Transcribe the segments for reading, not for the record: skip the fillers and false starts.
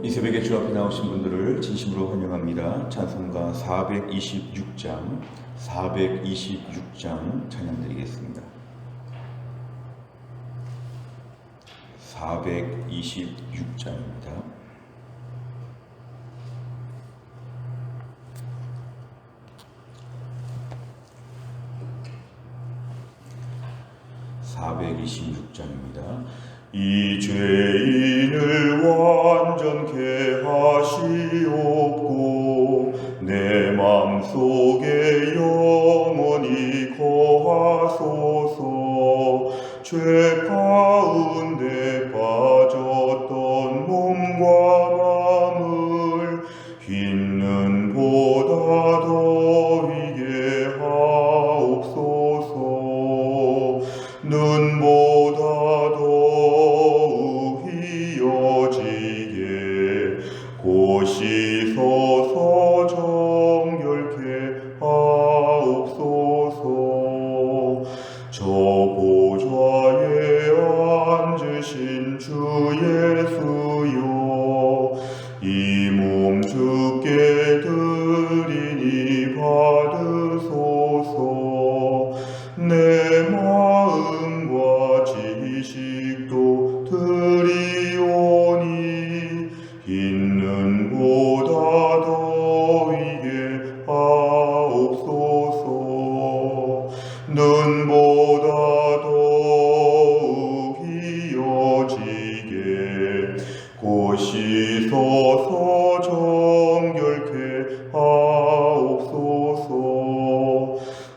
이 새벽에 주 앞에 나오신 분들을 진심으로 환영합니다. 찬송가 426장 찬양드리겠습니다. 426장입니다. 이 죄인을 완전케 하시옵고 내 맘속에 영원히 거하소서. 죄 가운데 빠졌던 몸과 마음을 흰 눈보다 더위게 하옵소서. 눈보다 더욱 희어지게 고시소서. 정결케 하옵소서. 저 보좌에 앉으신 주 예수여, 이 몸 주께 드리니 받으소서. 내 마음과 지식도 드리오니 흰 눈보다 더위게 하옵소서. 눈보다 더욱 희어지게 고시소서. 정결케 하옵소서.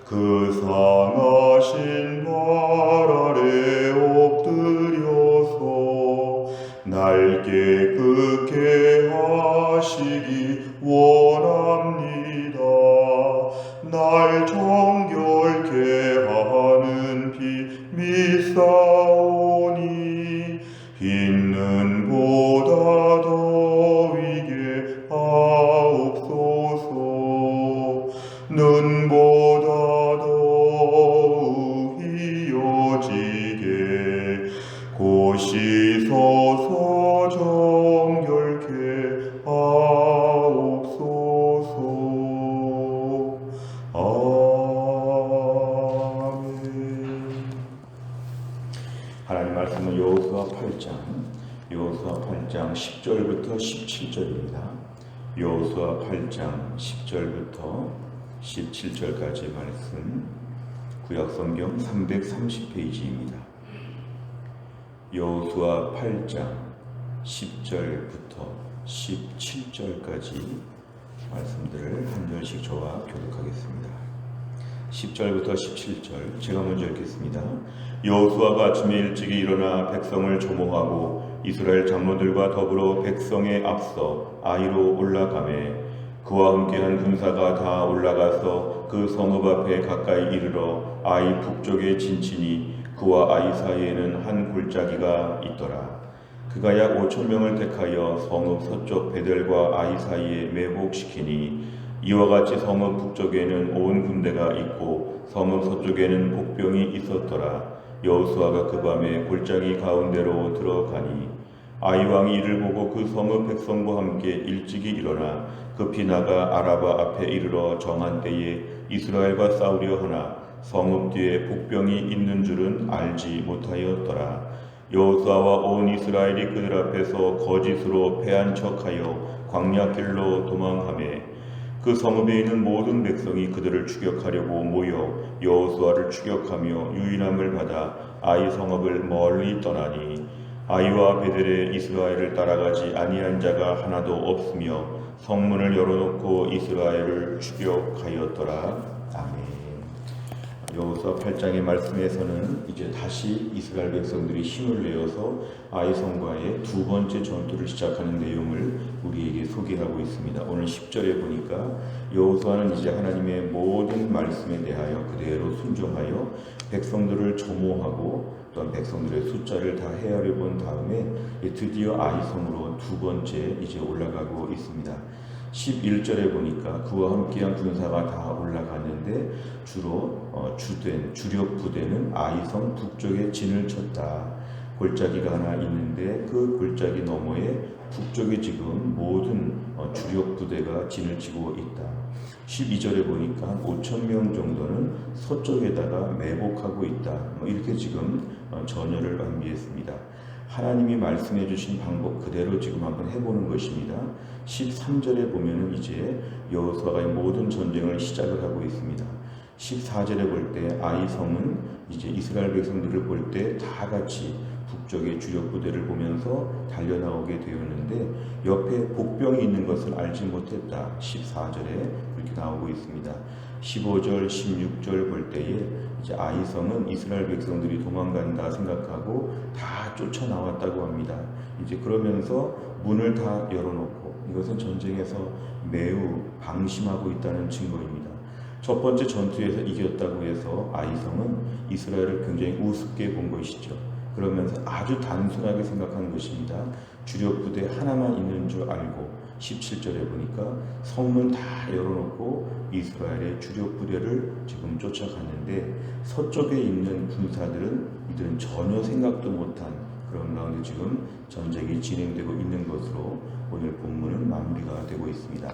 그 상하신 발 아래 엎드려서 날 깨끗게 하시기 원합니다. 날 정결케 하는 피 믿사오니 흰 눈보다 더위게 하옵소서. 눈보다 더욱 희어지게 고시소서. 정결케 하옵소서. 아멘. 하나님 말씀은 여호수아 8장 10절부터 17절입니다. 여호수아 8장 10절부터 17절까지 말씀, 구약성경 330페이지입니다. 여호수아 8장 10절부터 17절까지 말씀들을 한 절씩 저와 교독하겠습니다. 10절부터 17절 제가 먼저 읽겠습니다. 여호수아가 아침에 일찍이 일어나 백성을 조모하고 이스라엘 장로들과 더불어 백성에 앞서 아이로 올라가매 그와 함께한 군사가 다 올라가서 그 성읍 앞에 가까이 이르러 아이 북쪽에 진치니 그와 아이 사이에는 한 골짜기가 있더라. 그가 약 5,000명을 택하여 성읍 서쪽 베델과 아이 사이에 매복시키니 이와 같이 성읍 북쪽에는 온 군대가 있고 성읍 서쪽에는 복병이 있었더라. 여호수아가 그 밤에 골짜기 가운데로 들어가니 아이 왕이 이를 보고 그 성읍 백성과 함께 일찍이 일어나 급히 나가 아라바 앞에 이르러 정한 때에 이스라엘과 싸우려 하나 성읍 뒤에 복병이 있는 줄은 알지 못하였더라. 여호수아와 온 이스라엘이 그들 앞에서 거짓으로 패한 척하여 광야길로 도망하매 그 성읍에 있는 모든 백성이 그들을 추격하려고 모여 여호수아를 추격하며 유인함을 받아 아이 성읍을 멀리 떠나니 아이와 베델에 이스라엘을 따라가지 아니한 자가 하나도 없으며 성문을 열어놓고 이스라엘을 추격하였더라. 아멘. 여호수아 8장의 말씀에서는 이제 다시 이스라엘 백성들이 힘을 내어서 아이성과의 두 번째 전투를 시작하는 내용을 우리에게 소개하고 있습니다. 오늘 10절에 보니까 여호수아는 이제 하나님의 모든 말씀에 대하여 그대로 순종하여 백성들을 조모하고 또한 백성들의 숫자를 다 헤아려 본 다음에 드디어 아이성으로 두 번째 이제 올라가고 있습니다. 11절에 보니까 그와 함께한 군사가 다 올라갔는데 주로 주력 부대는 아이성 북쪽에 진을 쳤다. 골짜기가 하나 있는데 그 골짜기 너머에 북쪽에 지금 모든 주력 부대가 진을 치고 있다. 12절에 보니까 한 5천 명 정도는 서쪽에다가 매복하고 있다. 이렇게 지금 전열을 완비했습니다. 하나님이 말씀해 주신 방법 그대로 지금 한번 해보는 것입니다. 13절에 보면은 이제 여호수아가 모든 전쟁을 시작을 하고 있습니다. 14절에 볼 때 아이성은 이제 이스라엘 백성들을 볼 때 다 같이 북쪽의 주력 부대를 보면서 달려나오게 되었는데 옆에 복병이 있는 것을 알지 못했다. 14절에 이렇게 나오고 있습니다. 15절, 16절 볼 때에 이제 아이성은 이스라엘 백성들이 도망간다 생각하고 다 쫓아나왔다고 합니다. 이제 그러면서 문을 다 열어놓고 이것은 전쟁에서 매우 방심하고 있다는 증거입니다. 첫 번째 전투에서 이겼다고 해서 아이성은 이스라엘을 굉장히 우습게 본 것이죠. 그러면서 아주 단순하게 생각한 것입니다. 주력 부대 하나만 있는 줄 알고 17절에 보니까 성문 다 열어놓고 이스라엘의 주력 부대를 지금 쫓아갔는데 서쪽에 있는 군사들은 이들은 전혀 생각도 못한 그런 가운데 지금 전쟁이 진행되고 있는 것으로 오늘 본문은 마무리가 되고 있습니다.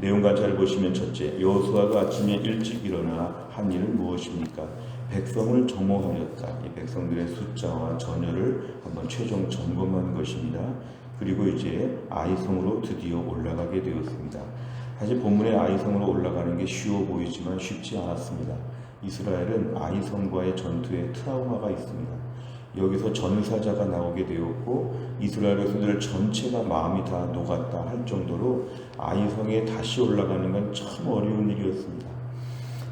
내용과 잘 보시면 첫째, 여호수아가 아침에 일찍 일어나 한 일은 무엇입니까? 백성을 점호하였다. 이 백성들의 숫자와 전열을 한번 최종 점검한 것입니다. 그리고 이제 아이성으로 드디어 올라가게 되었습니다. 사실 본문의 아이성으로 올라가는 게 쉬워 보이지만 쉽지 않았습니다. 이스라엘은 아이성과의 전투에 트라우마가 있습니다. 여기서 전사자가 나오게 되었고 이스라엘 백성들 전체가 마음이 다 녹았다 할 정도로 아이성에 다시 올라가는 건 참 어려운 일이었습니다.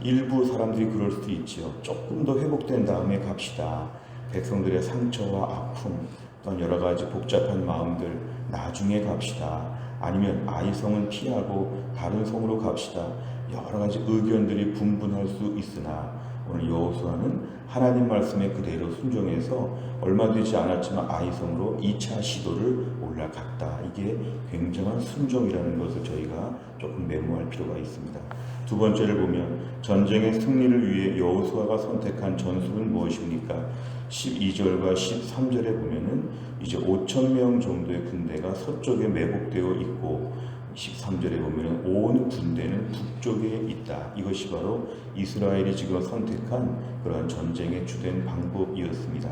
일부 사람들이 그럴 수도 있죠. 조금 더 회복된 다음에 갑시다. 백성들의 상처와 아픔 또한 여러 가지 복잡한 마음들 나중에 갑시다. 아니면 아이성은 피하고 다른 성으로 갑시다. 여러 가지 의견들이 분분할 수 있으나 오늘 여호수아는 하나님 말씀에 그대로 순종해서 얼마 되지 않았지만 아이성으로 2차 시도를 올라갔다. 이게 굉장한 순종이라는 것을 저희가 조금 메모할 필요가 있습니다. 두 번째를 보면 전쟁의 승리를 위해 여호수아가 선택한 전술은 무엇입니까? 12절과 13절에 보면은 이제 5천 명 정도의 군대가 서쪽에 매복되어 있고 13절에 보면 온 군대는 북쪽에 있다. 이것이 바로 이스라엘이 지금 선택한 그러한 전쟁의 주된 방법이었습니다.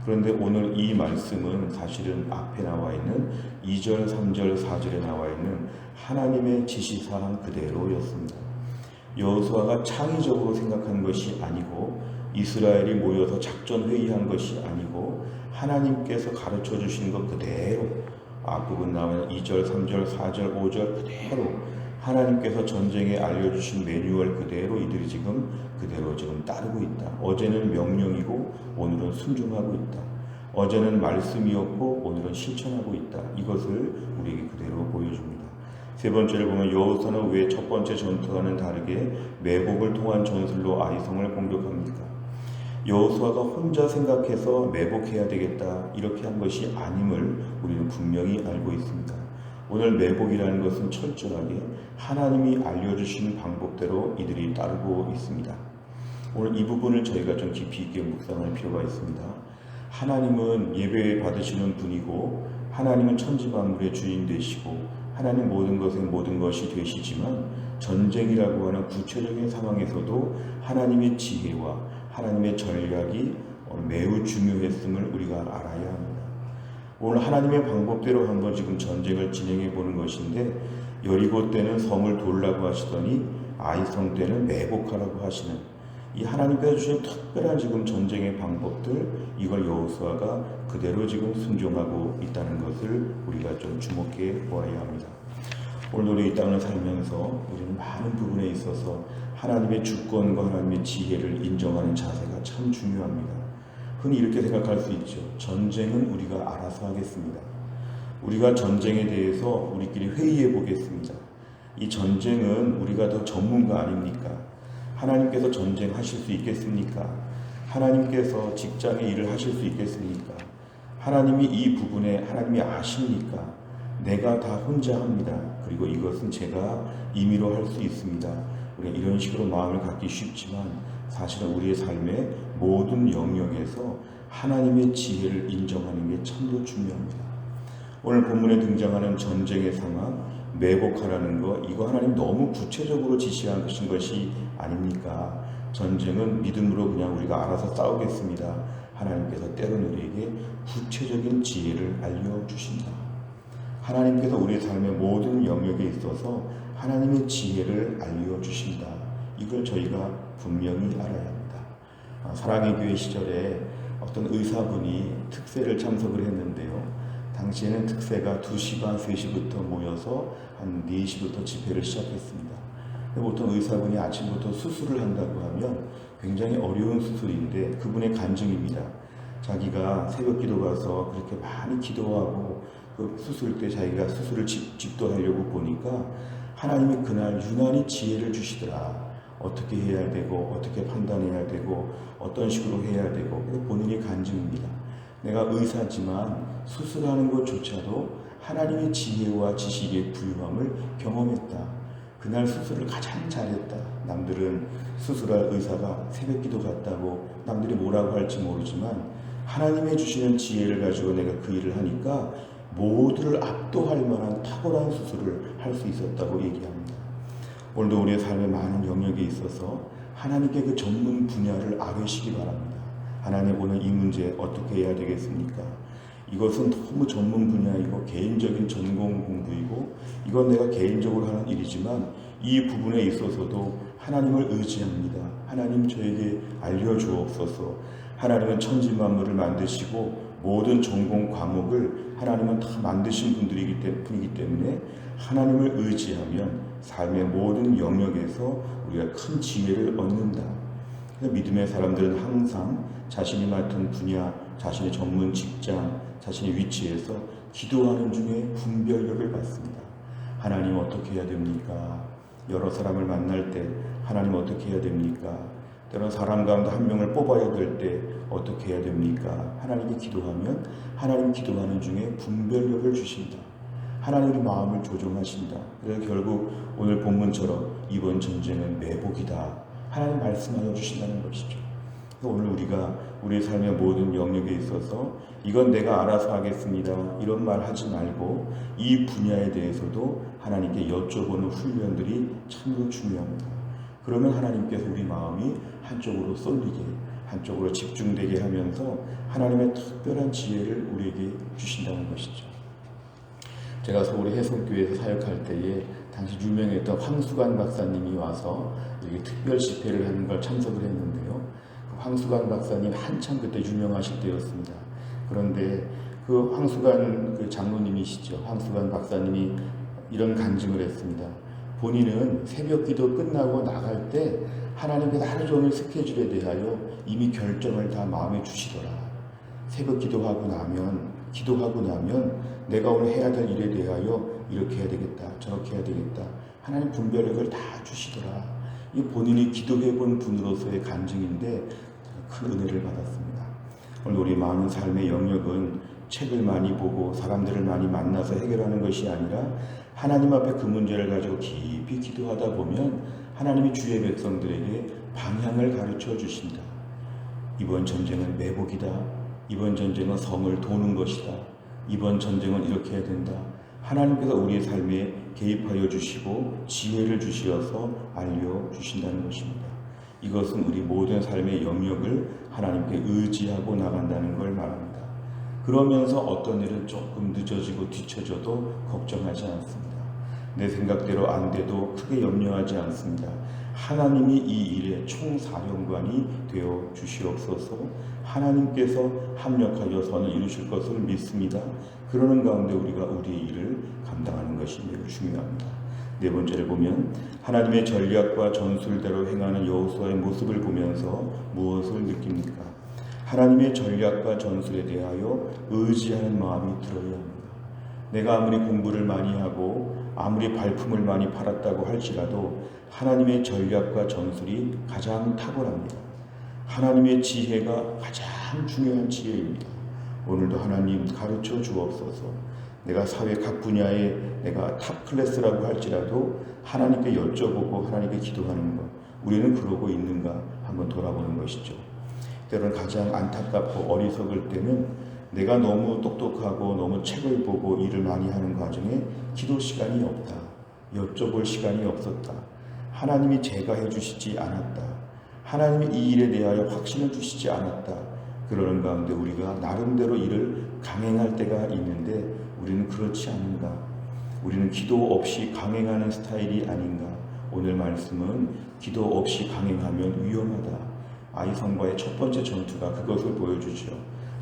그런데 오늘 이 말씀은 사실은 앞에 나와 있는 2절, 3절, 4절에 나와 있는 하나님의 지시사항 그대로였습니다. 여호수아가 창의적으로 생각한 것이 아니고 이스라엘이 모여서 작전 회의한 것이 아니고 하나님께서 가르쳐 주신 것 그대로 앞부분 나오는 2절, 3절, 4절, 5절 그대로 하나님께서 전쟁에 알려주신 매뉴얼 그대로 이들이 지금 그대로 지금 따르고 있다. 어제는 명령이고 오늘은 순종하고 있다. 어제는 말씀이었고 오늘은 실천하고 있다. 이것을 우리에게 그대로 보여줍니다. 세 번째를 보면 여호수아는 왜 첫 번째 전투와는 다르게 매복을 통한 전술로 아이성을 공격합니까? 여호수아가 혼자 생각해서 매복해야 되겠다 이렇게 한 것이 아님을 우리는 분명히 알고 있습니다. 오늘 매복이라는 것은 철저하게 하나님이 알려주신 방법대로 이들이 따르고 있습니다. 오늘 이 부분을 저희가 좀 깊이 있게 묵상할 필요가 있습니다. 하나님은 예배 받으시는 분이고 하나님은 천지만물의 주인 되시고 하나님 모든 것의 모든 것이 되시지만 전쟁이라고 하는 구체적인 상황에서도 하나님의 지혜와 하나님의 전략이 매우 중요했음을 우리가 알아야 합니다. 오늘 하나님의 방법대로 한번 지금 전쟁을 진행해 보는 것인데 여리고 때는 성을 돌라고 하시더니 아이성 때는 매복하라고 하시는 이 하나님께서 주신 특별한 지금 전쟁의 방법들 이걸 여호수아가 그대로 지금 순종하고 있다는 것을 우리가 좀 주목해 보아야 합니다. 오늘 우리 이 땅을 살면서 우리는 많은 부분에 있어서 하나님의 주권과 하나님의 지혜를 인정하는 자세가 참 중요합니다. 흔히 이렇게 생각할 수 있죠. 전쟁은 우리가 알아서 하겠습니다. 우리가 전쟁에 대해서 우리끼리 회의해 보겠습니다. 이 전쟁은 우리가 더 전문가 아닙니까? 하나님께서 전쟁하실 수 있겠습니까? 하나님께서 직장의 일을 하실 수 있겠습니까? 하나님이 이 부분에 하나님이 아십니까? 내가 다 혼자 합니다. 그리고 이것은 제가 임의로 할 수 있습니다. 우리가 이런 식으로 마음을 갖기 쉽지만 사실은 우리의 삶의 모든 영역에서 하나님의 지혜를 인정하는 게 참으로 중요합니다. 오늘 본문에 등장하는 전쟁의 상황, 매복하라는 거, 이거 하나님 너무 구체적으로 지시한 것이 아닙니까? 전쟁은 믿음으로 그냥 우리가 알아서 싸우겠습니다. 하나님께서 때로는 우리에게 구체적인 지혜를 알려주신다. 하나님께서 우리 삶의 모든 영역에 있어서 하나님의 지혜를 알려주신다. 이걸 저희가 분명히 알아야 합니다. 사랑의 교회 시절에 어떤 의사분이 특세를 참석을 했는데요. 당시에는 특세가 2시 반, 3시부터 모여서 한 4시부터 집회를 시작했습니다. 보통 의사분이 아침부터 수술을 한다고 하면 굉장히 어려운 수술인데 그분의 간증입니다. 자기가 새벽 기도 가서 그렇게 많이 기도하고 그 수술 때 자기가 수술을 집도하려고 보니까 하나님이 그날 유난히 지혜를 주시더라. 어떻게 해야 되고 어떻게 판단해야 되고 어떤 식으로 해야 되고 본인의 간증입니다. 내가 의사지만 수술하는 것조차도 하나님의 지혜와 지식의 부유함을 경험했다. 그날 수술을 가장 잘했다. 남들은 수술할 의사가 새벽 기도 갔다고 남들이 뭐라고 할지 모르지만 하나님의 주시는 지혜를 가지고 내가 그 일을 하니까 모두를 압도할 만한 탁월한 수술을 할 수 있었다고 얘기합니다. 오늘도 우리의 삶의 많은 영역에 있어서 하나님께 그 전문 분야를 아뢰시기 바랍니다. 하나님 오늘 이 문제 어떻게 해야 되겠습니까? 이것은 너무 전문 분야이고 개인적인 전공 공부이고 이건 내가 개인적으로 하는 일이지만 이 부분에 있어서도 하나님을 의지합니다. 하나님 저에게 알려주옵소서. 하나님은 천지만물을 만드시고 모든 전공 과목을 하나님은 다 만드신 분이기 때문에 하나님을 의지하면 삶의 모든 영역에서 우리가 큰 지혜를 얻는다. 믿음의 사람들은 항상 자신이 맡은 분야, 자신의 전문 직장, 자신의 위치에서 기도하는 중에 분별력을 받습니다. 하나님 어떻게 해야 됩니까? 여러 사람을 만날 때 하나님 어떻게 해야 됩니까? 때로는 사람 가운데 한 명을 뽑아야 될 때 어떻게 해야 됩니까? 하나님이 기도하면 하나님 기도하는 중에 분별력을 주신다. 하나님의 마음을 조종하신다. 그래서 결국 오늘 본문처럼 이번 전쟁은 매복이다. 하나님 말씀하여 주신다는 것이죠. 오늘 우리가 우리 삶의 모든 영역에 있어서 이건 내가 알아서 하겠습니다. 이런 말 하지 말고 이 분야에 대해서도 하나님께 여쭤보는 훈련들이 참으로 중요합니다. 그러면 하나님께서 우리 마음이 한쪽으로 쏠리게, 한쪽으로 집중되게 하면서 하나님의 특별한 지혜를 우리에게 주신다는 것이죠. 제가 서울의 해성교회에서 사역할 때에 당시 유명했던 황수관 박사님이 와서 이렇게 특별 집회를 하는 걸 참석을 했는데요. 그 황수관 박사님 한참 그때 유명하실 때였습니다. 그런데 그 황수관 그 장로님이시죠. 황수관 박사님이 이런 간증을 했습니다. 본인은 새벽 기도 끝나고 나갈 때 하나님께서 하루 종일 스케줄에 대하여 이미 결정을 다 마음에 주시더라. 새벽 기도하고 나면 내가 오늘 해야 될 일에 대하여 이렇게 해야 되겠다, 저렇게 해야 되겠다. 하나님 분별력을 다 주시더라. 이 본인이 기도해 본 분으로서의 간증인데 큰 은혜를 받았습니다. 오늘 우리 많은 삶의 영역은 책을 많이 보고 사람들을 많이 만나서 해결하는 것이 아니라 하나님 앞에 그 문제를 가지고 깊이 기도하다 보면 하나님이 주의 백성들에게 방향을 가르쳐 주신다. 이번 전쟁은 매복이다. 이번 전쟁은 성을 도는 것이다. 이번 전쟁은 이렇게 해야 된다. 하나님께서 우리의 삶에 개입하여 주시고 지혜를 주시어서 알려주신다는 것입니다. 이것은 우리 모든 삶의 영역을 하나님께 의지하고 나간다는 걸 말합니다. 그러면서 어떤 일은 조금 늦어지고 뒤처져도 걱정하지 않습니다. 내 생각대로 안 돼도 크게 염려하지 않습니다. 하나님이 이 일의 총사령관이 되어 주시옵소서. 하나님께서 합력하여 선을 이루실 것을 믿습니다. 그러는 가운데 우리가 우리의 일을 감당하는 것이 매우 중요합니다. 네 번째를 보면 하나님의 전략과 전술대로 행하는 여호수아의 모습을 보면서 무엇을 느낍니까? 하나님의 전략과 전술에 대하여 의지하는 마음이 들어야 합니다. 내가 아무리 공부를 많이 하고 아무리 발품을 많이 팔았다고 할지라도 하나님의 전략과 전술이 가장 탁월합니다. 하나님의 지혜가 가장 중요한 지혜입니다. 오늘도 하나님 가르쳐 주옵소서. 내가 사회 각 분야에 내가 탑 클래스라고 할지라도 하나님께 여쭤보고 하나님께 기도하는 것, 우리는 그러고 있는가 한번 돌아보는 것이죠. 때로는 가장 안타깝고 어리석을 때는 내가 너무 똑똑하고 너무 책을 보고 일을 많이 하는 과정에 기도 시간이 없다. 여쭤볼 시간이 없었다. 하나님이 제가 해주시지 않았다. 하나님이 이 일에 대하여 확신을 주시지 않았다. 그러는 가운데 우리가 나름대로 일을 강행할 때가 있는데 우리는 그렇지 않은가? 우리는 기도 없이 강행하는 스타일이 아닌가? 오늘 말씀은 기도 없이 강행하면 위험하다. 아이성과의 첫 번째 전투가 그것을 보여주죠.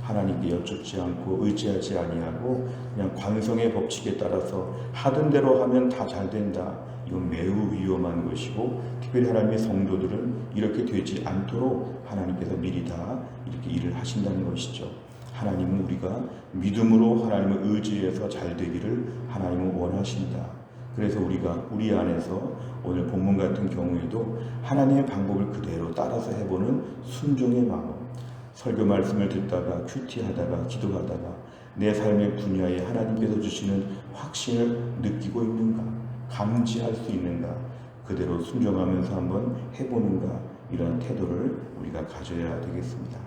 하나님께 여쭙지 않고 의지하지 아니하고 그냥 관성의 법칙에 따라서 하던 대로 하면 다 잘 된다. 이건 매우 위험한 것이고 특별히 하나님의 성도들은 이렇게 되지 않도록 하나님께서 미리 다 이렇게 일을 하신다는 것이죠. 하나님은 우리가 믿음으로 하나님을 의지해서 잘 되기를 하나님은 원하신다. 그래서 우리가 우리 안에서 오늘 본문 같은 경우에도 하나님의 방법을 그대로 따라서 해보는 순종의 마음, 설교 말씀을 듣다가 큐티하다가 기도하다가 내 삶의 분야에 하나님께서 주시는 확신을 느끼고 있는가, 감지할 수 있는가, 그대로 순종하면서 한번 해보는가, 이런 태도를 우리가 가져야 되겠습니다.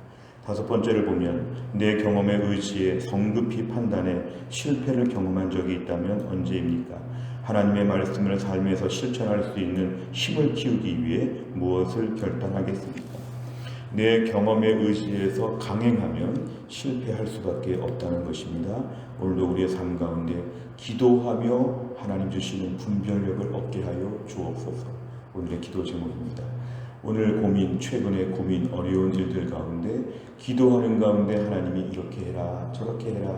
다섯 번째를 보면 내 경험에 의지해 성급히 판단해 실패를 경험한 적이 있다면 언제입니까? 하나님의 말씀을 삶에서 실천할 수 있는 힘을 키우기 위해 무엇을 결단하겠습니까? 내 경험에 의지해서 강행하면 실패할 수밖에 없다는 것입니다. 오늘도 우리의 삶 가운데 기도하며 하나님 주시는 분별력을 얻게 하여 주옵소서. 오늘의 기도 제목입니다. 오늘 고민, 최근의 고민, 어려운 일들 가운데 기도하는 가운데 하나님이 이렇게 해라, 저렇게 해라,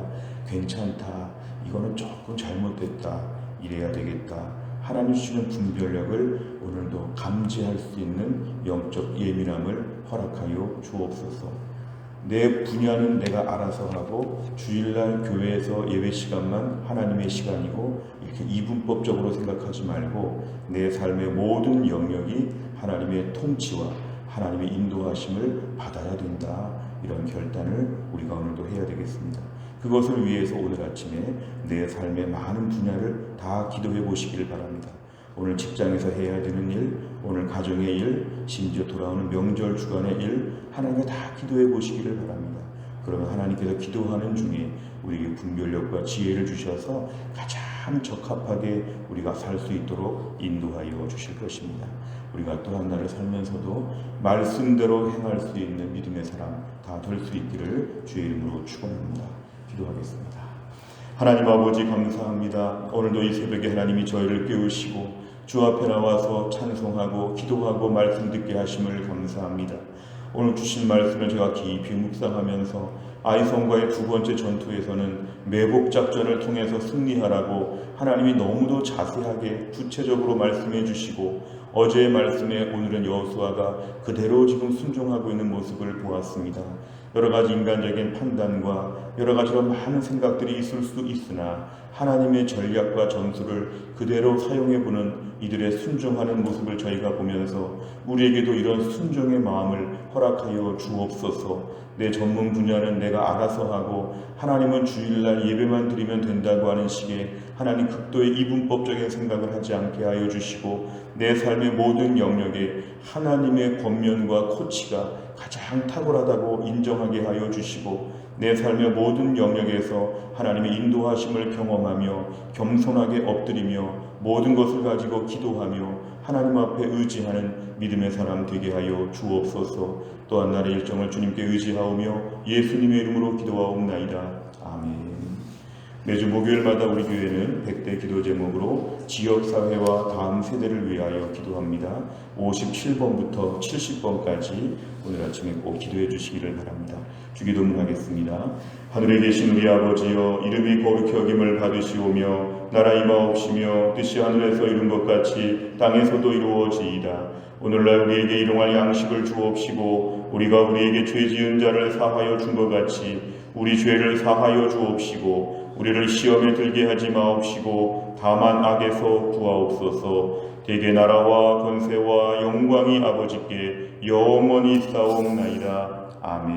괜찮다, 이거는 조금 잘못됐다, 이래야 되겠다. 하나님 주시는 분별력을 오늘도 감지할 수 있는 영적 예민함을 허락하여 주옵소서. 내 분야는 내가 알아서 하고 주일날 교회에서 예배 시간만 하나님의 시간이고 이렇게 이분법적으로 생각하지 말고 내 삶의 모든 영역이 하나님의 통치와 하나님의 인도하심을 받아야 된다. 이런 결단을 우리가 오늘도 해야 되겠습니다. 그것을 위해서 오늘 아침에 내 삶의 많은 분야를 다 기도해 보시기를 바랍니다. 오늘 직장에서 해야 되는 일, 오늘 가정의 일, 심지어 돌아오는 명절 주간의 일, 하나님께 다 기도해 보시기를 바랍니다. 그러면 하나님께서 기도하는 중에 우리에게 분별력과 지혜를 주셔서 가장 적합하게 우리가 살 수 있도록 인도하여 주실 것입니다. 우리가 또 한 날을 살면서도 말씀대로 행할 수 있는 믿음의 사람 다 될 수 있기를 주의 이름으로 축원합니다. 기도하겠습니다. 하나님 아버지 감사합니다. 오늘도 이 새벽에 하나님이 저희를 깨우시고 주 앞에 나와서 찬송하고 기도하고 말씀 듣게 하심을 감사합니다. 오늘 주신 말씀을 제가 깊이 묵상하면서 아이성과의 두 번째 전투에서는 매복 작전을 통해서 승리하라고 하나님이 너무도 자세하게 구체적으로 말씀해 주시고 어제의 말씀에 오늘은 여호수아가 그대로 지금 순종하고 있는 모습을 보았습니다. 여러 가지 인간적인 판단과 여러 가지로 많은 생각들이 있을 수 있으나 하나님의 전략과 전술을 그대로 사용해보는 이들의 순종하는 모습을 저희가 보면서 우리에게도 이런 순종의 마음을 허락하여 주옵소서. 내 전문 분야는 내가 알아서 하고 하나님은 주일날 예배만 드리면 된다고 하는 식의 하나님 극도의 이분법적인 생각을 하지 않게 하여 주시고 내 삶의 모든 영역에 하나님의 권면과 코치가 가장 탁월하다고 인정하게 하여 주시고 내 삶의 모든 영역에서 하나님의 인도하심을 경험하며 겸손하게 엎드리며 모든 것을 가지고 기도하며 하나님 앞에 의지하는 믿음의 사람 되게 하여 주옵소서. 또한 나의 일정을 주님께 의지하오며 예수님의 이름으로 기도하옵나이다. 아멘. 매주 목요일마다 우리 교회는 100대 기도 제목으로 지역사회와 다음 세대를 위하여 기도합니다. 57번부터 70번까지 오늘 아침에 꼭 기도해 주시기를 바랍니다. 주기도문 하겠습니다. 하늘에 계신 우리 아버지여, 이름이 거룩히 여김을 받으시오며 나라 임하옵시며 뜻이 하늘에서 이룬 것 같이 땅에서도 이루어지이다. 오늘날 우리에게 일용할 양식을 주옵시고 우리가 우리에게 죄 지은 자를 사하여 준 것 같이 우리 죄를 사하여 주옵시고 우리를 시험에 들게 하지 마옵시고 다만 악에서 구하옵소서. 대개 나라와 권세와 영광이 아버지께 영원히 있사옵나이다. 아멘.